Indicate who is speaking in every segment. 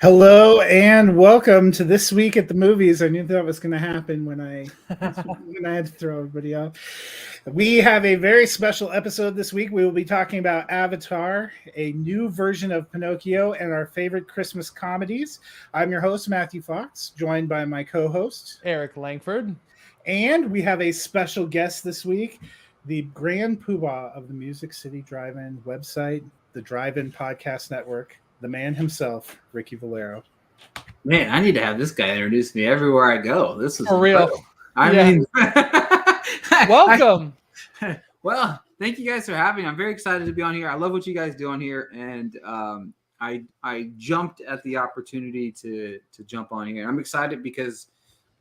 Speaker 1: Hello and welcome to This Week at the Movies. I knew that was going to happen when I had to throw everybody off. We have a very special episode this week. We will be talking about Avatar, a new version of Pinocchio, and our favorite Christmas comedies. I'm your host, Matthew Fox, joined by my co-host,
Speaker 2: Eric Langford.
Speaker 1: And we have a special guest this week, the grand poobah of the Music City Drive-In website, the Drive-In Podcast Network, the man himself, Ricky Valero.
Speaker 3: Man, I need to have this guy introduce me everywhere I go. This is
Speaker 2: for real.
Speaker 3: I mean,
Speaker 2: welcome.
Speaker 3: Well, thank you guys for having me. I'm very excited to be on here. I love what you guys do on here, and I jumped at the opportunity to jump on here. I'm excited because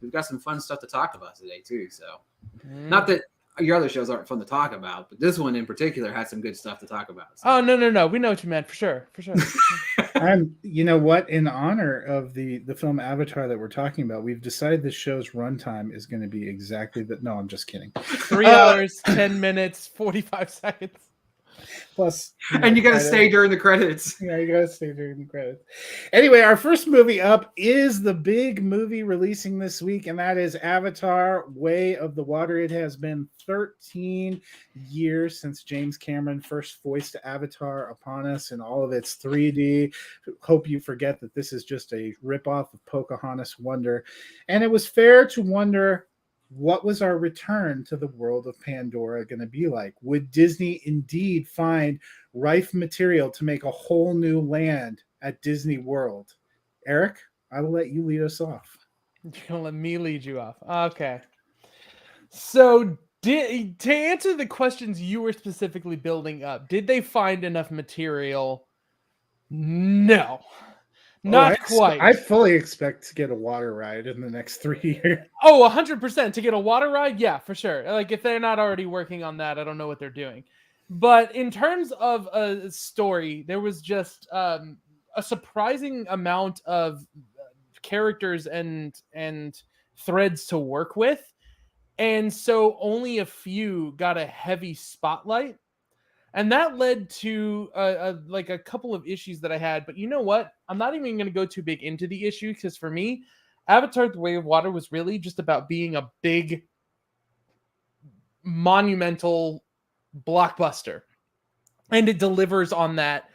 Speaker 3: we've got some fun stuff to talk about today too. So, not that your other shows aren't fun to talk about, but this one in particular has some good stuff to talk about. So.
Speaker 2: Oh, no. We know what you meant, for sure.
Speaker 1: And you know what? In honor of the film Avatar that we're talking about, we've decided this show's runtime is going to be exactly that. No, I'm just kidding.
Speaker 2: 3 hours, 10 minutes, 45 seconds.
Speaker 1: Plus,
Speaker 3: and you got to stay during the credits.
Speaker 1: Yeah, you got to stay during the credits. Anyway, our first movie up is the big movie releasing this week, and that is Avatar: Way of the Water. It has been 13 years since James Cameron first voiced Avatar upon us in all of its 3D. Hope you forget that this is just a ripoff of Pocahontas Wonder. And it was fair to wonder, what was our return to the world of Pandora going to be like? Would Disney indeed find rife material to make a whole new land at Disney World? Eric, I will let you lead us off.
Speaker 2: You're going to let me lead you off. Okay. So to answer the questions you were specifically building up, did they find enough material? No. Not quite.
Speaker 1: I fully expect to get a water ride in the next 3 years.
Speaker 2: Oh, 100%. To get a water ride? Yeah, for sure. Like, if they're not already working on that, I don't know what they're doing. But in terms of a story, there was just a surprising amount of characters and threads to work with. And so only a few got a heavy spotlight. And that led to a couple of issues that I had. But you know what? I'm not even going to go too big into the issue, because for me, Avatar: The Way of Water was really just about being a big, monumental blockbuster. And it delivers on that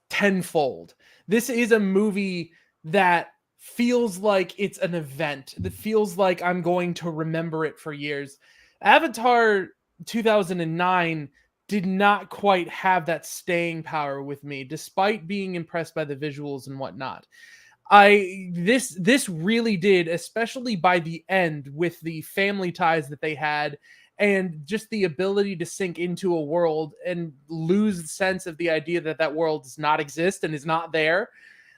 Speaker 2: tenfold. This is a movie that feels like it's an event. That feels like I'm going to remember it for years. Avatar 2009 did not quite have that staying power with me, despite being impressed by the visuals and whatnot. This really did, especially by the end, with the family ties that they had and just the ability to sink into a world and lose the sense of the idea that that world does not exist and is not there.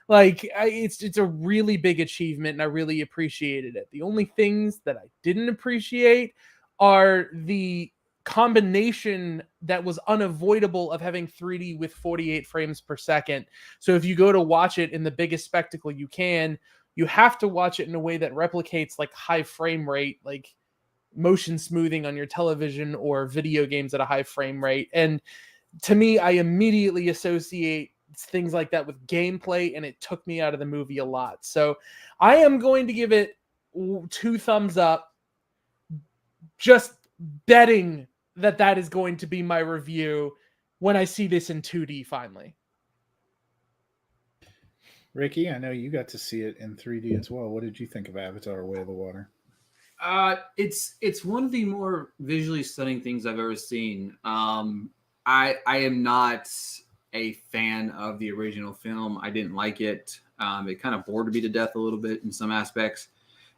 Speaker 2: Like, it's a really big achievement, and I really appreciated it. The only things that I didn't appreciate are the combination that was unavoidable of having 3D with 48 frames per second. So if you go to watch it in the biggest spectacle you can, you have to watch it in a way that replicates like high frame rate, like motion smoothing on your television or video games at a high frame rate. And to me, I immediately associate things like that with gameplay, and it took me out of the movie a lot. So I am going to give it 2 thumbs up, just betting that is going to be my review when I see this in 2D finally.
Speaker 1: Ricky, I know you got to see it in 3D as well. What did you think of Avatar: Way of the Water?
Speaker 3: It's one of the more visually stunning things I've ever seen. I am not a fan of the original film. I didn't like it. It kind of bored me to death a little bit in some aspects.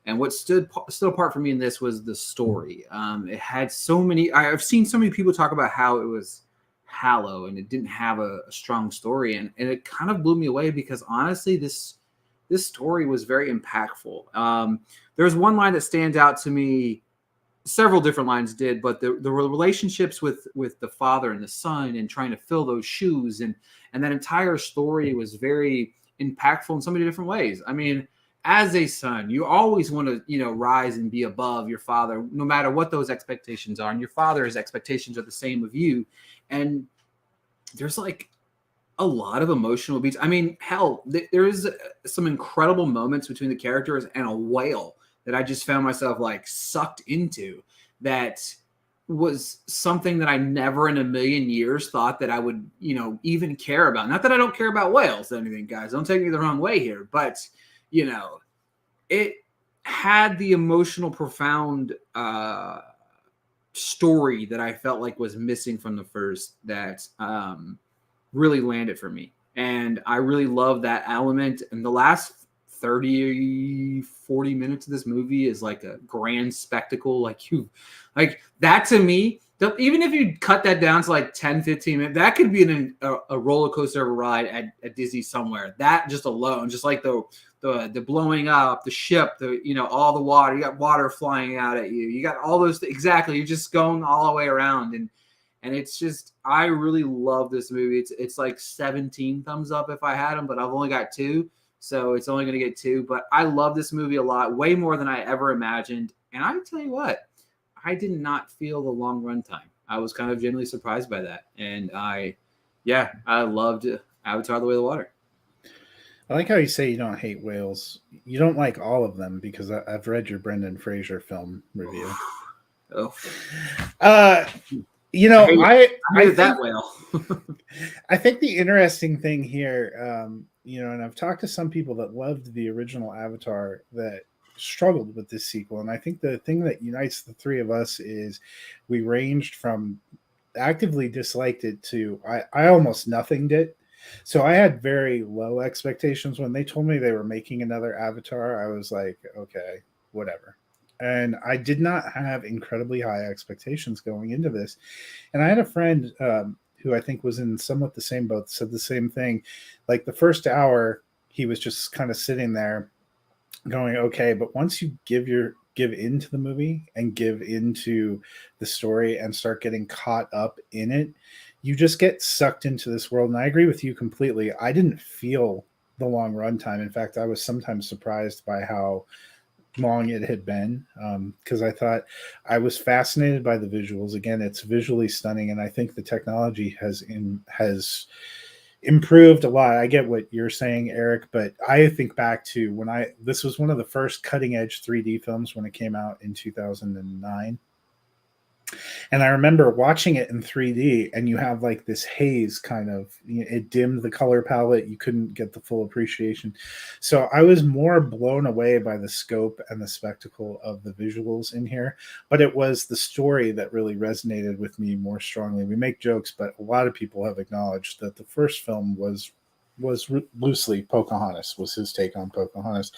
Speaker 3: And what stood apart for me in this was the story. It had so many. I've seen so many people talk about how it was hollow and it didn't have a strong story, and it kind of blew me away, because honestly, this story was very impactful. There's one line that stands out to me. Several different lines did, but the relationships with the father and the son, and trying to fill those shoes, and that entire story was very impactful in so many different ways. I mean, as a son, you always want to, rise and be above your father, no matter what those expectations are. And your father's expectations are the same of you. And there's like a lot of emotional beats. I mean, hell, there is some incredible moments between the characters and a whale that I just found myself like sucked into. That was something that I never in a million years thought that I would, even care about. Not that I don't care about whales or anything, guys. Don't take me the wrong way here, but it had the emotional, profound story that I felt like was missing from the first. That really landed for me, and I really love that element. And the last 30-40 minutes of this movie is like a grand spectacle. Like that to me, even if you cut that down to like 10-15 minutes, that could be a roller coaster ride at Disney somewhere. That just alone, just like the blowing up the ship, all the water, you got water flying out at you, you got all those exactly, you're just going all the way around. And it's just, I really love this movie. It's like 17 thumbs up if I had them, but I've only got 2. So it's only going to get 2. But I love this movie a lot, way more than I ever imagined. And I tell you what, I did not feel the long run time. I was kind of genuinely surprised by that. And I loved Avatar: The Way of the Water.
Speaker 1: I like how you say you don't hate whales. You don't like all of them, because I've read your Brendan Fraser film review.
Speaker 3: Oh.
Speaker 1: I
Speaker 3: hate that whale.
Speaker 1: I think the interesting thing here, and I've talked to some people that loved the original Avatar that struggled with this sequel. And I think the thing that unites the three of us is we ranged from actively disliked it to I almost nothinged it. So I had very low expectations. When they told me they were making another Avatar, I was like, okay, whatever. And I did not have incredibly high expectations going into this. And I had a friend who I think was in somewhat the same boat, said the same thing. Like the first hour, he was just kind of sitting there going, okay, but once you give into the movie and give into the story and start getting caught up in it, you just get sucked into this world. And I agree with you completely. I didn't feel the long runtime. In fact, I was sometimes surprised by how long it had been, because I thought I was fascinated by the visuals. Again, it's visually stunning, and I think the technology has improved a lot. I get what you're saying, Eric, but I think back to this was one of the first cutting edge 3D films when it came out in 2009. And I remember watching it in 3D, and you have like this haze kind of, it dimmed the color palette. You couldn't get the full appreciation. So I was more blown away by the scope and the spectacle of the visuals in here. But it was the story that really resonated with me more strongly. We make jokes, but a lot of people have acknowledged that the first film was loosely Pocahontas, was his take on Pocahontas.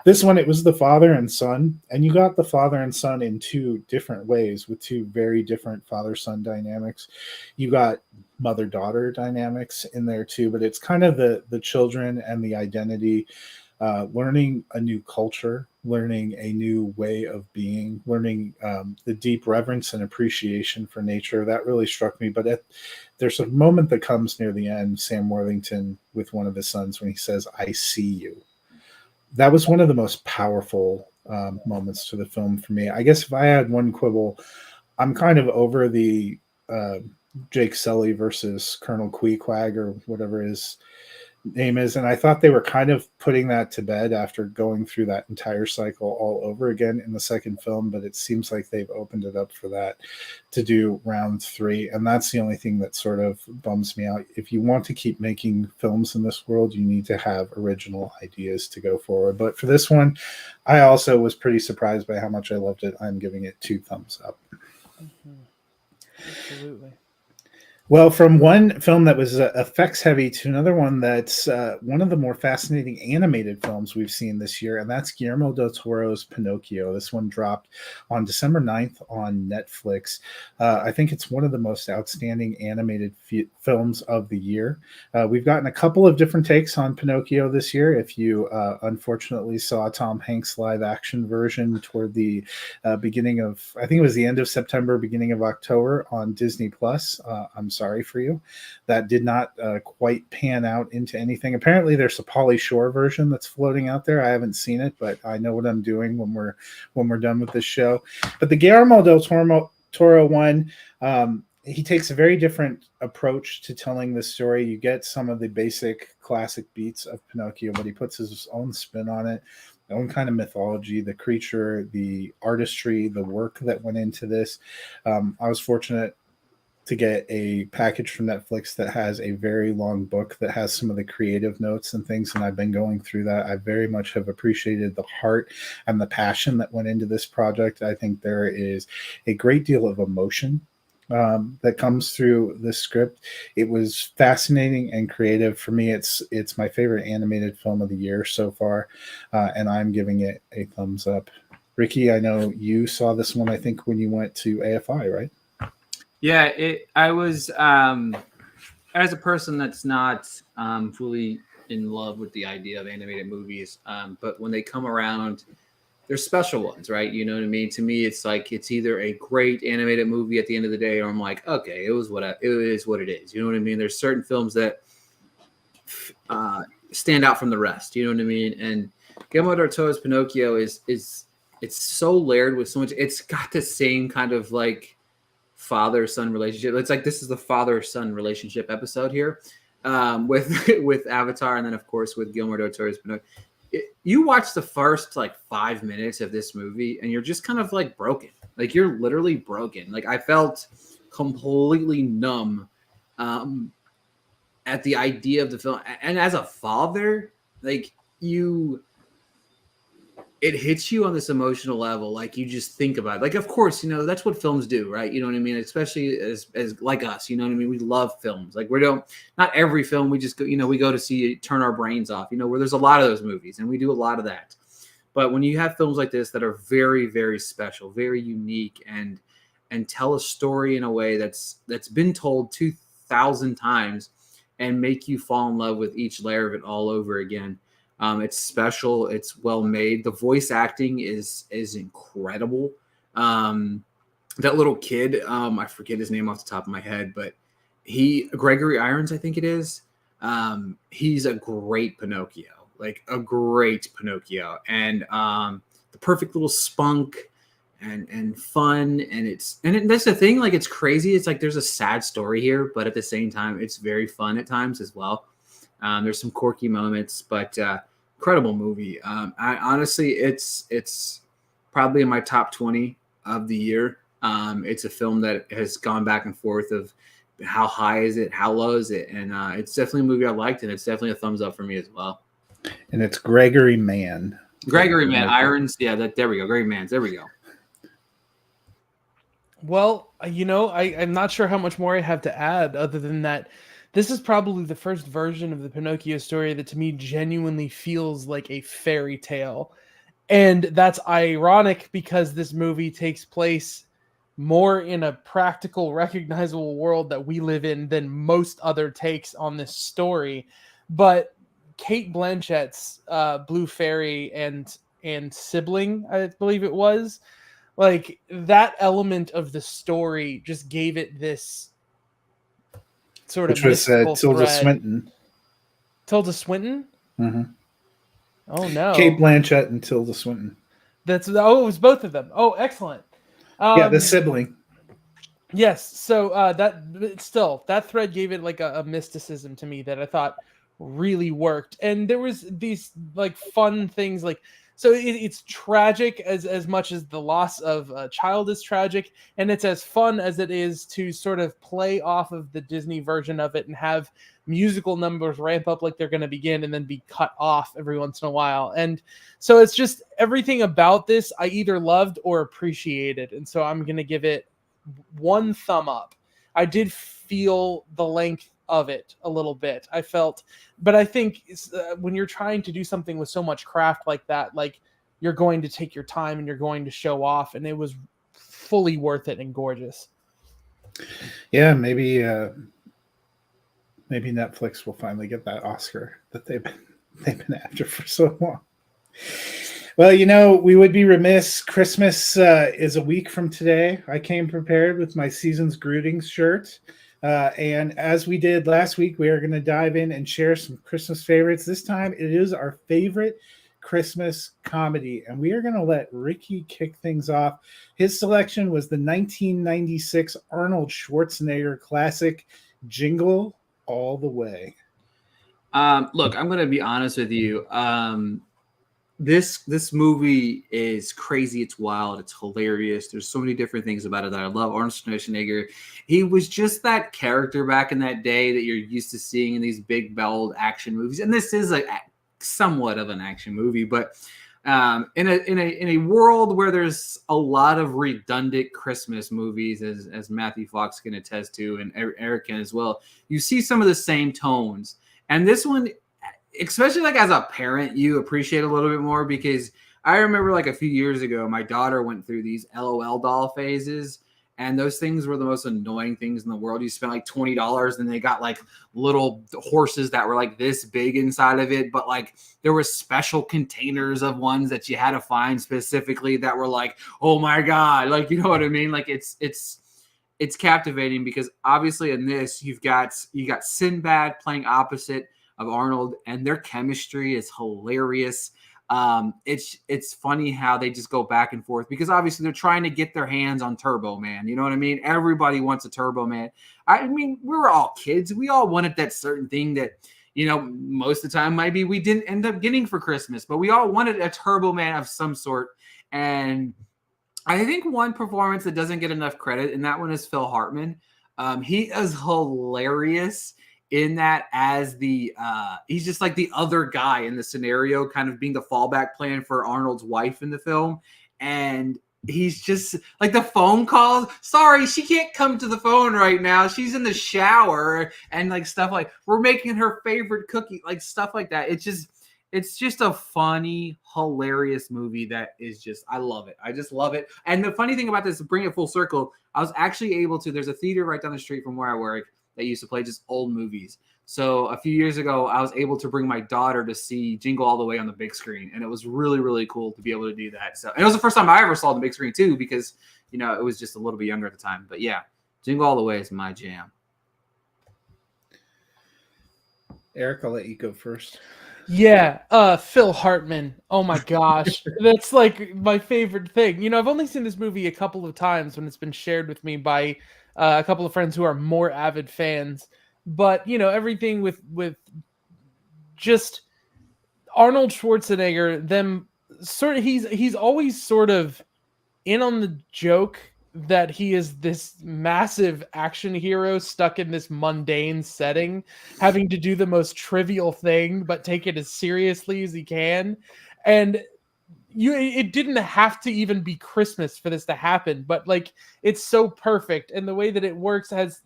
Speaker 1: This one, it was the father and son, and you got the father and son in 2 different ways with 2 very different father-son dynamics. You got mother-daughter dynamics in there too, but it's kind of the children and the identity, learning a new culture, learning a new way of being, learning the deep reverence and appreciation for nature. That really struck me. But there's a moment that comes near the end, Sam Worthington with one of his sons, when he says, "I see you." That was one of the most powerful moments to the film for me. I guess if I had one quibble, I'm kind of over the Jake Sully versus Colonel Queequeg, or whatever his name is, and I thought they were kind of putting that to bed after going through that entire cycle all over again in the second film. But it seems like they've opened it up for that to do round 3, and that's the only thing that sort of bums me out. If you want to keep making films in this world, you need to have original ideas to go forward. But for this one, I also was pretty surprised by how much I loved it. I'm giving it 2 thumbs up.
Speaker 2: Absolutely.
Speaker 1: Well, from one film that was effects heavy to another one that's one of the more fascinating animated films we've seen this year, and that's Guillermo Del Toro's Pinocchio. This one dropped on December 9th on Netflix. I think it's one of the most outstanding animated films of the year. We've gotten a couple of different takes on Pinocchio this year. If you unfortunately saw Tom Hanks' live action version toward the beginning of, I think it was the end of September, beginning of October on Disney Plus, I'm sorry for you. That did not quite pan out into anything. Apparently there's a Pauly Shore version that's floating out there. I haven't seen it, but I know what I'm doing when we're done with this show. But the Guillermo del Toro one, he takes a very different approach to telling the story. You get some of the basic classic beats of Pinocchio, but he puts his own spin on it, own kind of mythology, the creature, the artistry, the work that went into this. I was fortunate to get a package from Netflix that has a very long book that has some of the creative notes and things, and I've been going through that. I very much have appreciated the heart and the passion that went into this project. I think there is a great deal of emotion that comes through this script. It was fascinating and creative. For me, it's my favorite animated film of the year so far, and I'm giving it a thumbs up. Ricky, I know you saw this one, I think, when you went to AFI, right?
Speaker 3: Yeah, I was as a person that's not fully in love with the idea of animated movies, but when they come around, they're special ones, right? You know what I mean? To me, it's like it's either a great animated movie at the end of the day, or I'm like, okay, it is what it is. You know what I mean? There's certain films that stand out from the rest. You know what I mean? And Guillermo del Toro's Pinocchio is it's so layered with so much. It's got the same kind of like father-son relationship. It's like this is the father-son relationship episode here with Avatar, and then of course with Guillermo del Toro's Pinocchio. You watch the first like 5 minutes of this movie and you're just kind of like broken. Like you're literally broken. Like I felt completely numb at the idea of the film. And as a father, like it hits you on this emotional level. Like you just think about it. Like, of course, you know, that's what films do, right? You know what I mean? Especially as like us, you know what I mean? We love films. Like not every film we just go, you know, we go to see turn our brains off, you know, where there's a lot of those movies and we do a lot of that. But when you have films like this that are very, very special, very unique and tell a story in a way that's been told 2,000 times and make you fall in love with each layer of it all over again. It's special. It's well made. The voice acting is incredible. That little kid, I forget his name off the top of my head, but Gregory Irons, I think it is. He's a great Pinocchio, like a great Pinocchio, and the perfect little spunk and fun. And that's the thing. Like it's crazy. It's like there's a sad story here, but at the same time, it's very fun at times as well. There's some quirky moments, but incredible movie. I honestly, it's probably in my top 20 of the year. It's a film that has gone back and forth of how high is it, how low is it, and it's definitely a movie I liked, and it's definitely a thumbs up for me as well.
Speaker 1: And it's Gregory Mann.
Speaker 3: Irons. Yeah, there we go. Gregory Mann. There we go.
Speaker 2: Well, you know, I'm not sure how much more I have to add other than that. This is probably the first version of the Pinocchio story that to me genuinely feels like a fairy tale. And that's ironic because this movie takes place more in a practical, recognizable world that we live in than most other takes on this story. But Kate Blanchett's Blue Fairy and sibling, I believe it was, like that element of the story just gave it this sort
Speaker 1: Which
Speaker 2: of
Speaker 1: was Tilda Swinton.
Speaker 2: Tilda Swinton?
Speaker 1: Mm-hmm.
Speaker 2: Oh no.
Speaker 1: Kate Blanchett and Tilda Swinton.
Speaker 2: It was both of them. Oh, excellent.
Speaker 1: Yeah, the sibling.
Speaker 2: Yes. So that thread gave it like a mysticism to me that I thought really worked. And there was these like fun things like, so it's tragic as much as the loss of a child is tragic, and it's as fun as it is to sort of play off of the Disney version of it and have musical numbers ramp up like they're going to begin and then be cut off every once in a while. And so it's just everything about this I either loved or appreciated, and so I'm going to give it one thumb up. I did feel the length of it a little bit. But I think when you're trying to do something with so much craft like that, like you're going to take your time and you're going to show off, and it was fully worth it and gorgeous.
Speaker 1: Yeah, maybe Netflix will finally get that Oscar that they've been after for so long. Well, you know, we would be remiss. Christmas is a week from today. I came prepared with my Season's Greetings shirt. And as we did last week, we are going to dive in and share some Christmas favorites. This time it is our favorite Christmas comedy, and we are going to let Ricky kick things off. His selection was the 1996 Arnold Schwarzenegger classic, Jingle All the Way.
Speaker 3: Look, I'm going to be honest with you. This movie is crazy. It's wild. It's hilarious. There's so many different things about it that I love. Arnold Schwarzenegger, he was just that character back in that day that you're used to seeing in these big, bold action movies. And this is somewhat of an action movie, but in a world where there's a lot of redundant Christmas movies, as Matthew Fox can attest to, and Eric can as well, you see some of the same tones. And this one, especially like as a parent, you appreciate a little bit more, because I remember like a few years ago, my daughter went through these LOL doll phases, and those things were the most annoying things in the world. You spent like $20 and they got like little horses that were like this big inside of it, but like there were special containers of ones that you had to find specifically that were like, oh my God, like, you know what I mean? Like it's captivating, because obviously in this you got Sinbad playing opposite of Arnold, and their chemistry is hilarious. It's funny how they just go back and forth, because obviously they're trying to get their hands on Turbo Man. You know what I mean? Everybody wants a Turbo Man. I mean, we were all kids. We all wanted that certain thing that, you know, most of the time maybe we didn't end up getting for Christmas, but we all wanted a Turbo Man of some sort. And I think one performance that doesn't get enough credit, and that one is Phil Hartman. He is hilarious in that, as the he's just like the other guy in the scenario, kind of being the fallback plan for Arnold's wife in the film. And he's just like, the phone calls, sorry, she can't come to the phone right now, she's in the shower, and like stuff like, we're making her favorite cookie, like stuff like that. It's just a funny, hilarious movie that is just, I love it. I just love it. And the funny thing about this, to bring it full circle, I was actually able to, there's a theater right down the street from where I work that used to play just old movies. So a few years ago, I was able to bring my daughter to see Jingle All the Way on the big screen. And it was really, really cool to be able to do that. So, and it was the first time I ever saw the big screen too, because, you know, it was just a little bit younger at the time. But yeah, Jingle All the Way is my jam.
Speaker 1: Eric, I'll let you go first.
Speaker 2: Yeah, Phil Hartman. Oh my gosh. That's like my favorite thing. You know, I've only seen this movie a couple of times when it's been shared with me by a couple of friends who are more avid fans. But, you know, everything with just Arnold Schwarzenegger, them sort of, he's always sort of in on the joke that he is this massive action hero stuck in this mundane setting, having to do the most trivial thing, but take it as seriously as he can. And it didn't have to even be Christmas for this to happen, but like, it's so perfect. And the way that it works has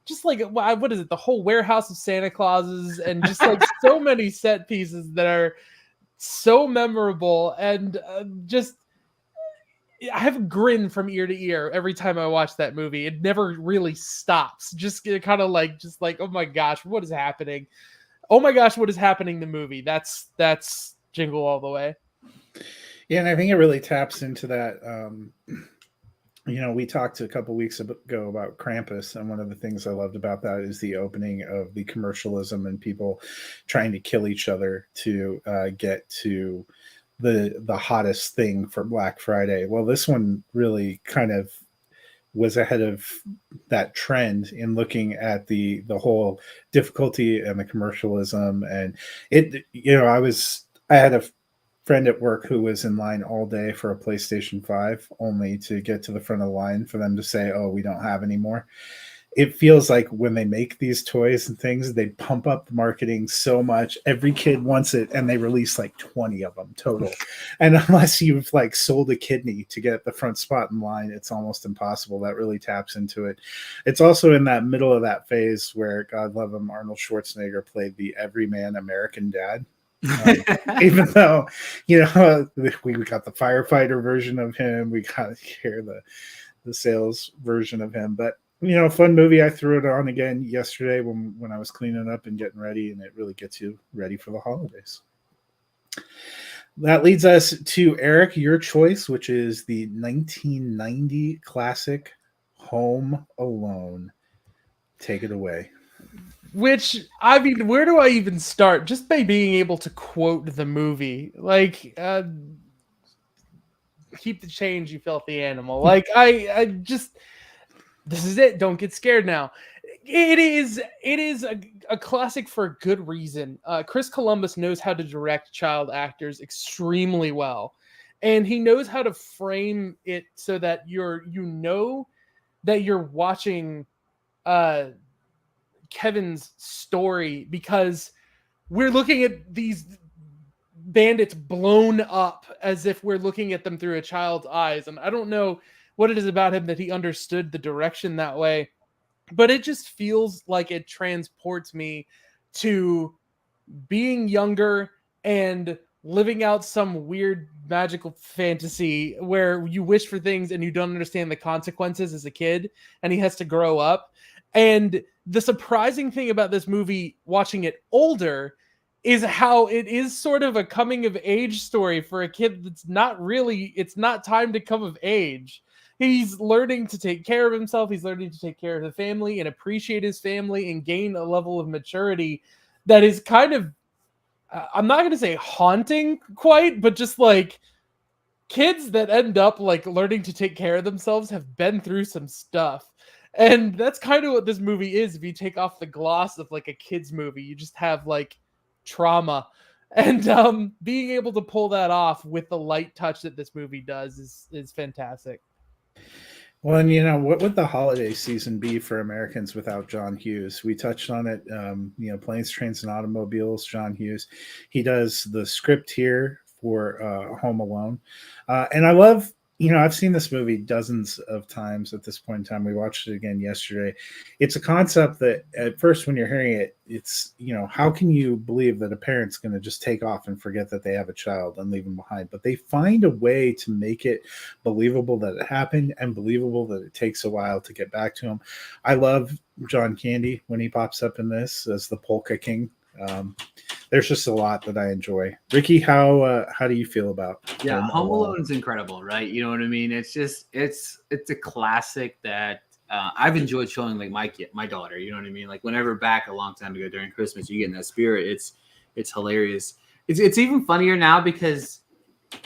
Speaker 2: just like, what is it? The whole warehouse of Santa Clauses, and just like so many set pieces that are so memorable, and just, I have a grin from ear to ear every time I watch that movie. It never really stops. Just kind of like, oh my gosh, what is happening? Oh my gosh, what is happening? The movie. That's Jingle All the Way.
Speaker 1: Yeah, and I think it really taps into that. You know, we talked a couple weeks ago about Krampus, and one of the things I loved about that is the opening of the commercialism and people trying to kill each other to get to the hottest thing for Black Friday. Well, this one really kind of was ahead of that trend in looking at the whole difficulty and the commercialism. And it, you know, I had a friend at work who was in line all day for a PlayStation 5, only to get to the front of the line for them to say, oh, we don't have any more. It feels like when they make these toys and things, they pump up the marketing so much. Every kid wants it, and they release like 20 of them total. And unless you've like sold a kidney to get the front spot in line, it's almost impossible. That really taps into it. It's also in that middle of that phase where, God love him, Arnold Schwarzenegger played the everyman American dad. Even though, you know, we got the firefighter version of him, we got to hear the sales version of him. But, you know, fun movie. I threw it on again yesterday when I was cleaning up and getting ready, and it really gets you ready for the holidays. That leads us to Eric, your choice, which is the 1990 classic Home Alone. Take it away.
Speaker 2: Which, I mean, where do I even start? Just by being able to quote the movie. Like, keep the change, you filthy animal. Like, I just, this is it. Don't get scared now. It is a classic for a good reason. Chris Columbus knows how to direct child actors extremely well. And he knows how to frame it so that you know that you're watching uh Kevin's story, because we're looking at these bandits blown up as if we're looking at them through a child's eyes. And I don't know what it is about him that he understood the direction that way, but it just feels like it transports me to being younger and living out some weird magical fantasy where you wish for things and you don't understand the consequences as a kid, and he has to grow up. And the surprising thing about this movie, watching it older, is how it is sort of a coming of age story for a kid that's not really, it's not time to come of age. He's learning to take care of himself, he's learning to take care of the family and appreciate his family and gain a level of maturity that is kind of, I'm not going to say haunting quite, but just like, kids that end up like learning to take care of themselves have been through some stuff. And that's kind of what this movie is. If you take off the gloss of like a kids movie, you just have like trauma. And being able to pull that off with the light touch that this movie does is fantastic.
Speaker 1: Well, and you know, what would the holiday season be for Americans without John Hughes? We touched on it. You know, Planes, Trains, and Automobiles. John Hughes, he does the script here for Home Alone, and I love. You know, I've seen this movie dozens of times at this point in time. We watched it again yesterday. It's a concept that at first, when you're hearing it, it's, you know, how can you believe that a parent's going to just take off and forget that they have a child and leave them behind? But they find a way to make it believable that it happened and believable that it takes a while to get back to him. I love John Candy when he pops up in this as the Polka King. There's just a lot that I enjoy. Ricky, how do you feel about
Speaker 3: Home Alone is incredible, right? You know what I mean? It's just it's a classic that I've enjoyed showing like my daughter. You know what I mean? Like whenever back a long time ago during Christmas, you get in that spirit. It's hilarious. It's even funnier now because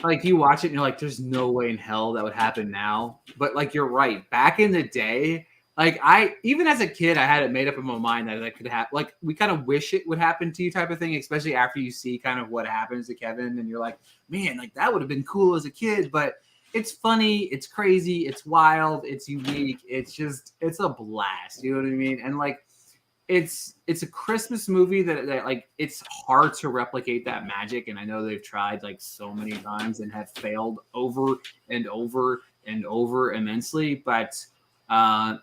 Speaker 3: like you watch it and you're like, there's no way in hell that would happen now. But like you're right, back in the day. Like I, even as a kid, I had it made up in my mind that could happen. Like we kind of wish it would happen to you, type of thing. Especially after you see kind of what happens to Kevin, and you're like, man, like that would have been cool as a kid. But it's funny, it's crazy, it's wild, it's unique. It's a blast. You know what I mean? And like, it's a Christmas movie that like it's hard to replicate that magic. And I know they've tried like so many times and have failed over and over and over immensely, but.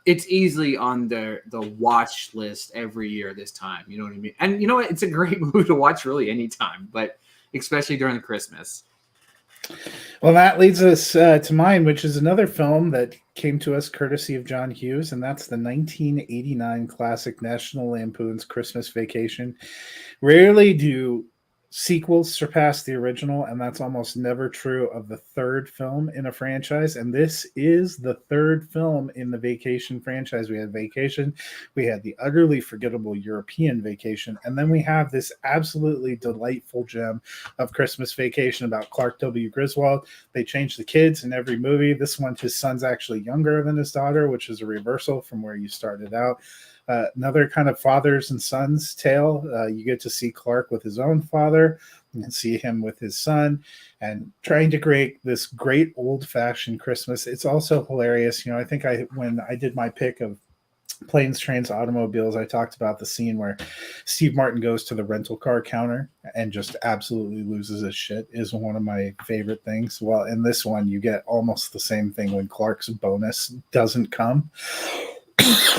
Speaker 3: It's easily on the watch list every year this time. You know what I mean? And you know what? It's a great movie to watch really anytime, but especially during Christmas.
Speaker 1: Well, that leads us to mine, which is another film that came to us courtesy of John Hughes, and that's the 1989 classic National Lampoon's Christmas Vacation. Rarely do sequels surpass the original, and that's almost never true of the third film in a franchise. And this is the third film in the Vacation franchise. We had Vacation, we had the utterly forgettable European Vacation, and then we have this absolutely delightful gem of Christmas Vacation about Clark W. Griswold. They changed the kids in every movie. This one, his son's actually younger than his daughter, which is a reversal from where you started out. Another kind of fathers and sons tale. You get to see Clark with his own father and see him with his son and trying to create this great old-fashioned Christmas. It's also hilarious. You know, I think when I did my pick of Planes, Trains, Automobiles, I talked about the scene where Steve Martin goes to the rental car counter and just absolutely loses his shit is one of my favorite things. Well, in this one, you get almost the same thing when Clark's bonus doesn't come.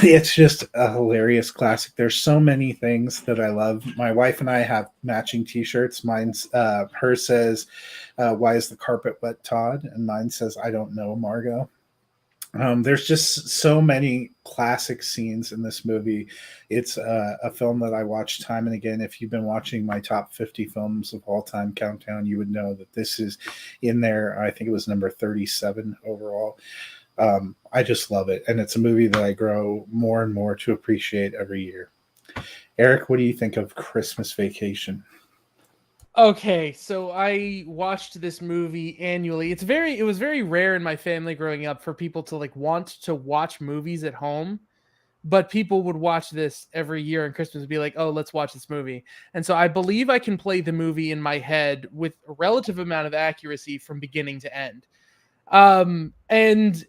Speaker 1: It's just a hilarious classic. There's so many things that I love. My wife and I have matching t-shirts. Mine's hers says, why is the carpet wet, Todd? And mine says, I don't know, Margot. There's just so many classic scenes in this movie. It's a film that I watch time and again. If you've been watching my top 50 films of all time countdown, you would know that this is in there. I think it was number 37 overall. I just love it. And it's a movie that I grow more and more to appreciate every year. Eric, what do you think of Christmas Vacation?
Speaker 2: Okay, so I watched this movie annually. It was very rare in my family growing up for people to like want to watch movies at home, but people would watch this every year and Christmas would be like, "Oh, let's watch this movie." And so I believe I can play the movie in my head with a relative amount of accuracy from beginning to end. And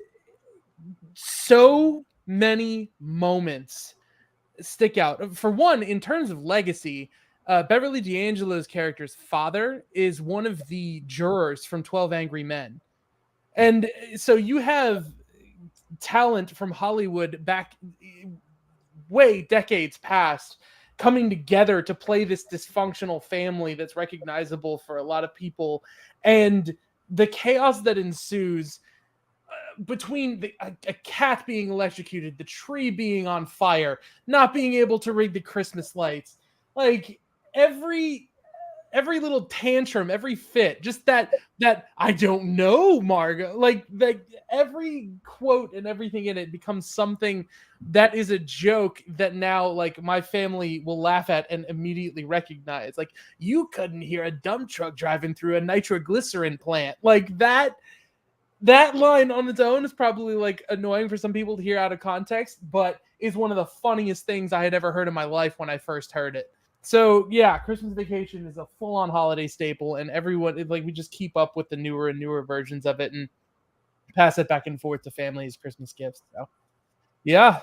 Speaker 2: so many moments stick out. For one, in terms of legacy, Beverly D'Angelo's character's father is one of the jurors from 12 Angry Men. And so you have talent from Hollywood back way decades past coming together to play this dysfunctional family that's recognizable for a lot of people. And the chaos that ensues between a cat being electrocuted, the tree being on fire, not being able to rig the Christmas lights, like every little tantrum, every fit, just that I don't know, Margot, like every quote and everything in it becomes something that is a joke that now like my family will laugh at and immediately recognize. Like, you couldn't hear a dump truck driving through a nitroglycerin plant. Like that line on its own is probably like annoying for some people to hear out of context, but is one of the funniest things I had ever heard in my life when I first heard it. So yeah, Christmas Vacation is a full-on holiday staple, and everyone like we just keep up with the newer and newer versions of it and pass it back and forth to families Christmas gifts. So yeah.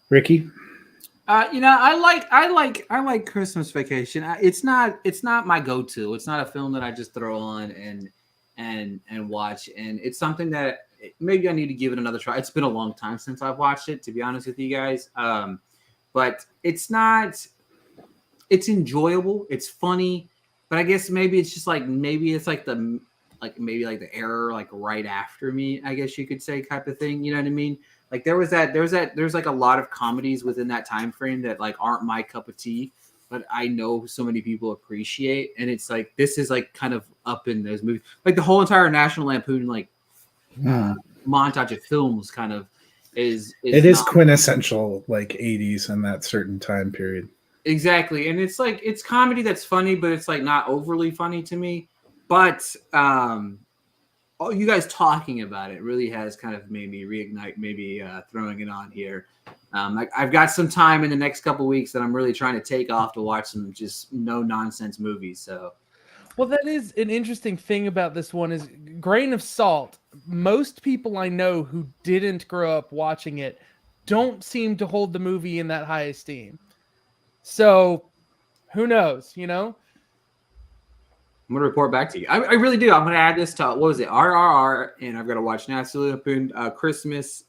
Speaker 1: Ricky?
Speaker 3: I like Christmas Vacation. It's not my go-to. It's not a film that I just throw on and watch. And it's something that maybe I need to give it another try. It's been a long time since I've watched it, to be honest with you guys. But it's not. It's enjoyable. It's funny. But I guess maybe it's just like the error like right after me, I guess you could say, type of thing. You know what I mean? Like there's like a lot of comedies within that time frame that like aren't my cup of tea, but I know so many people appreciate, and it's like this is like kind of up in those movies. Like the whole entire National Lampoon like montage of films kind of is
Speaker 1: it is quintessential like 80s and that certain time period.
Speaker 3: Exactly, and it's like it's comedy that's funny, but it's like not overly funny to me. But you guys talking about it really has kind of made me reignite maybe throwing it on here. I've got some time in the next couple of weeks that I'm really trying to take off to watch some just no nonsense movies. So,
Speaker 2: well, that is an interesting thing about this one is grain of salt. Most people I know who didn't grow up watching it don't seem to hold the movie in that high esteem. So who knows, you know?
Speaker 3: I'm going to report back to you. I really do. I'm going to add this to, what was it? RRR. And I've got to watch National Lampoon, Christmas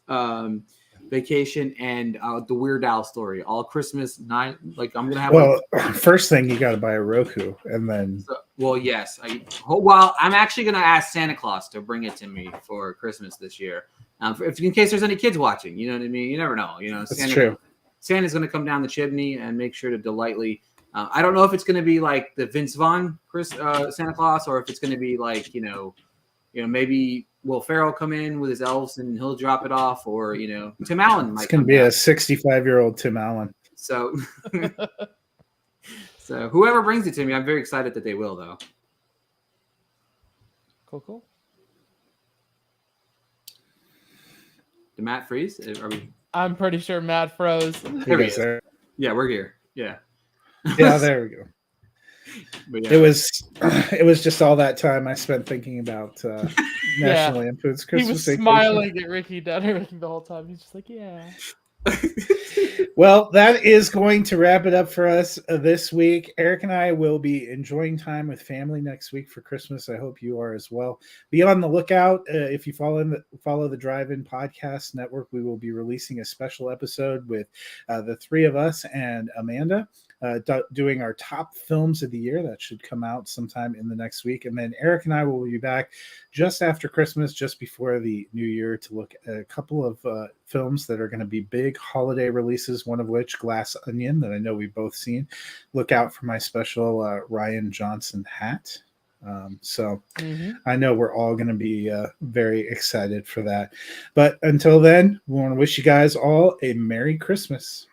Speaker 3: Vacation, and the Weird Al story. All Christmas night. Like I'm going to have.
Speaker 1: Well, first thing you got to buy a Roku, and then.
Speaker 3: Well, yes. Well, I'm actually going to ask Santa Claus to bring it to me for Christmas this year. In case there's any kids watching, you know what I mean? You never know. You know,
Speaker 1: that's true.
Speaker 3: Santa's going to come down the chimney and make sure to delightly. I don't know if it's going to be like the Vince Vaughn Santa Claus, or if it's going to be like maybe Will Ferrell come in with his elves and he'll drop it off, or Tim Allen might.
Speaker 1: It's going to be a 65-year-old Tim Allen.
Speaker 3: So, so whoever brings it to me, I'm very excited that they will, though.
Speaker 2: Cool.
Speaker 3: Did Matt freeze? Are we?
Speaker 2: I'm pretty sure Matt froze.
Speaker 3: There he is. Yeah, we're here. Yeah.
Speaker 1: Yeah, there we go. Yeah. It was just all that time I spent thinking about National Lampoon's Christmas Vacation.
Speaker 2: He was smiling at Ricky the whole time. He's just like, yeah.
Speaker 1: Well, that is going to wrap it up for us this week. Eric and I will be enjoying time with family next week for Christmas. I hope you are as well. Be on the lookout. If you follow the Drive-In Podcast Network, we will be releasing a special episode with the three of us and Amanda doing our top films of the year. That should come out sometime in the next week. And then Eric and I will be back just after Christmas, just before the new year, to look at a couple of films that are going to be big holiday releases, one of which, Glass Onion, that I know we've both seen. Look out for my special Ryan Johnson hat. So
Speaker 2: Mhm.
Speaker 1: I know we're all going to be very excited for that. But until then, we want to wish you guys all a Merry Christmas.